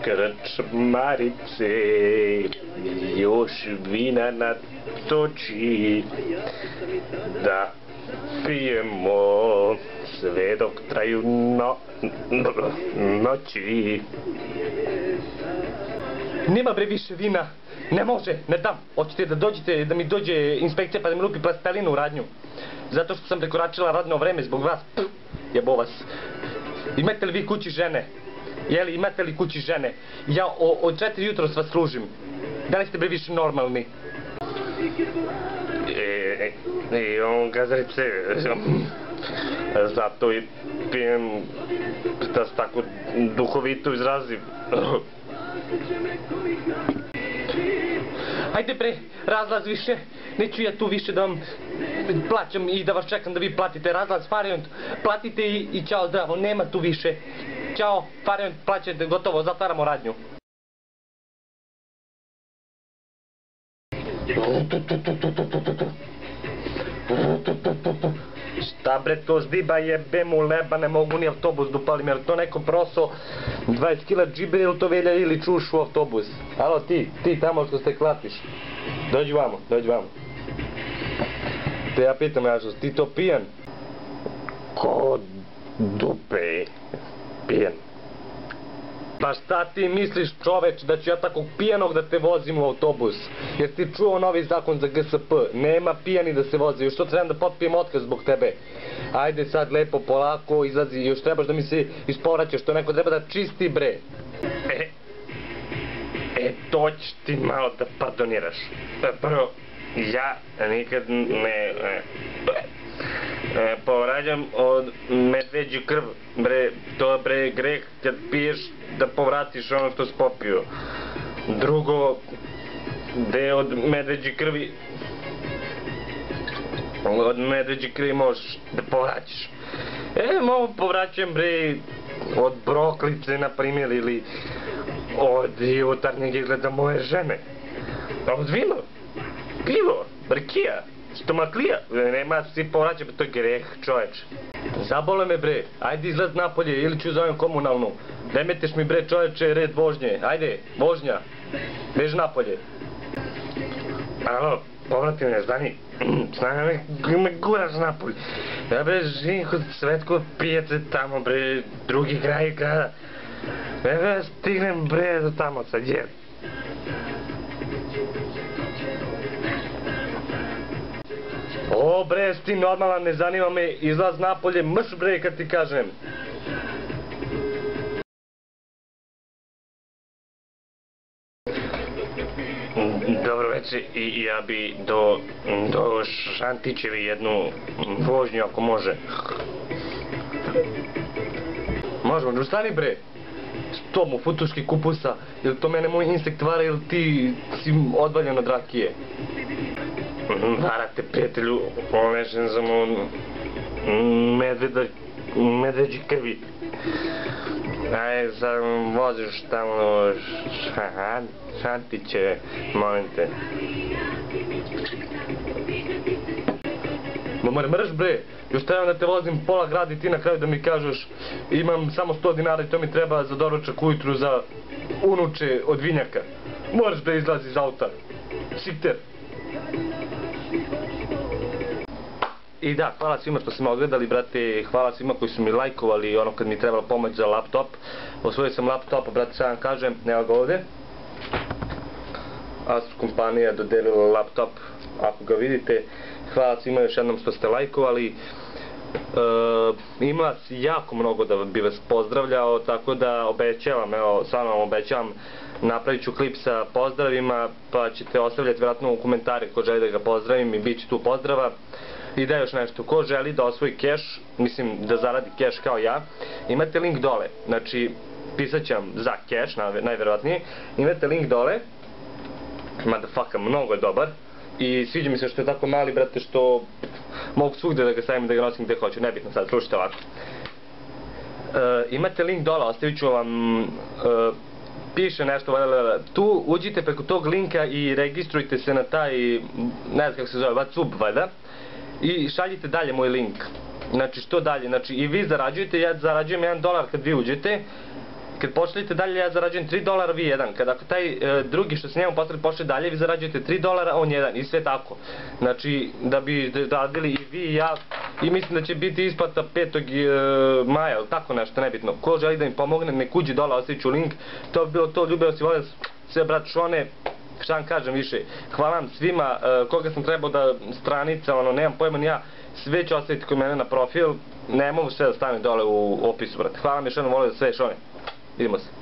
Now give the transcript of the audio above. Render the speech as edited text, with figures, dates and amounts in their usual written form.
krčmarice, još vina natoči, da pijemo sve dok traju noći. Nema bre više vina, ne može, ne dam. Hoćete da dođete, da mi dođe inspekcija pa da mi lupi plastelinu u radnju. Zato što sam prekoračila radno vreme zbog vas. Jebo vas. Imate li vi kući žene? Jeli, imate li kući žene? Ja od 4 jutros vas služim. Da li ste bre više normalni? Imam gazarice, zato i pijem da se tako duhovito izrazim. Ajde bre, razlaz više. Neću ja tu više da vam plaćam i da vas čekam da vi platite razlaz, Fariont. Platite i čao, zdravo, nema tu više. Ćao, Fariont, plaćajte, gotovo, zatvaramo radnju. Šta bre to zdiba, jebe mu leba, ne mogu ni autobus da upalim, jer to neko proso 20 kila džibe ili to velja ili čuš u autobus. Alo ti tamo što se klatiš, dođi vamo. Te ja pitam ja što, ti to pijan? Ko dupe pijan? Pa šta ti misliš, čoveč, da ću ja tako pijanog da te vozim u autobus? Jer ti čuo novi zakon za GSP, nema pijani da se vozi, još to trebam da potpijem otkaz zbog tebe. Ajde sad lepo, polako, izlazi, još trebaš da mi se ispovraćaš, to neko treba da čisti bre. To ćeš ti malo da pardoniraš. Prvo, ja nikad ne povrađam od medveđu krv, bre, to bre greh kad piješ da povratiš ono što si popio. Drugo, gde od medveđe krvi možeš da povraćaš. Mogu povraćam bre od broklice na primjer ili od jutarnjeg izgleda moje žene. Od vino, pivo, rakija, stomaklija, nema si povraćam, to je greh, čoveč. Zabole me bre, ajde izlaz napolje ili ću zovem komunalnu. Remeteš mi bre čoveče red vožnje, ajde, vožnja, bež napolje. Alo, povrati me, stani, me guraš napolje. Ja bre živim kod Svetko pijace tamo bre, drugi kraj grada. Ja stignem bre do tamo sad je. O bre, si ti normalan, ne zanima me, izlaz napolje, mrš bre kad ti kažem. Dobro večer, i ja bi do Šantićevi jednu vožnju ako može. Možemo, ustani bre. Što mu futuški kupusa, ili to mene moj insekt vara ili ti si odvaljen od rakije? Varate prijatelju, onešen sam medveđi krvi. Ajde sad voziš tamo Šantiće, molim te. Mrš bre, još trebam da te vozim pola grada i ti na kraju da mi kažeš imam samo 100 dinara i to mi treba za doručak ujutru za unuče od vinjaka. Moraš bre izlazi iz auta. Sikter. I da, hvala svima što ste me ogledali, brate, hvala svima koji su mi lajkovali ono kad mi trebala pomoć za laptop. Osvojio sam laptop, brate, sad vam kažem, evo ga ovde. Asus kompanija dodelila laptop, ako ga vidite. Hvala svima još jednom što ste lajkovali. Ima jako mnogo da bi vas pozdravljao, tako da obećavam, evo, stvarno vam obećavam, napravit ću klip sa pozdravima, pa ćete ostavljati vjerojatno u komentare ko želi da ga pozdravim i bit će tu pozdrava. I da još nešto, ko želi da osvoji keš, mislim da zaradi keš kao ja, imate link dole, znači pisat ću vam za keš, najvjerojatnije, imate link dole, motherfucker, mnogo je dobar. I sviđa mi se što je tako mali, brate, što mogu svugde da ga stavim, da ga nosim gde hoću, nebitno sad, slušajte ovako. Imate link dole, ostavit ću vam, piše nešto, tu uđite preko tog linka i registrujte se na taj, ne znam kako se zove, WhatsApp, valjda, i šaljite dalje moj link. Znači, što dalje, znači, i vi zarađujete, ja zarađujem $1 kad vi uđete, kad pošaljete dalje ja zarađujem $3, vi jedan. Kad ako taj drugi što se njemu pošli dalje, vi zarađujete $3, on jedan i sve tako. Znači, da bi radili i vi i ja, i mislim da će biti isplata 5. maja, ili tako nešto, nebitno. Ko želi da im pomogne, nek uđi dole, ostavit ću link. To bi bilo to, ljubeo si, volio sve brat Šone. Šta vam kažem više, hvala vam svima, koga sam trebao da stranica, nemam pojma ni ja, sve ću ostaviti kod mene na profil, ne mogu sve da stavim dole u opisu, brate. Hvala vam još jednom, volio da sve, Šone. Vidimo se.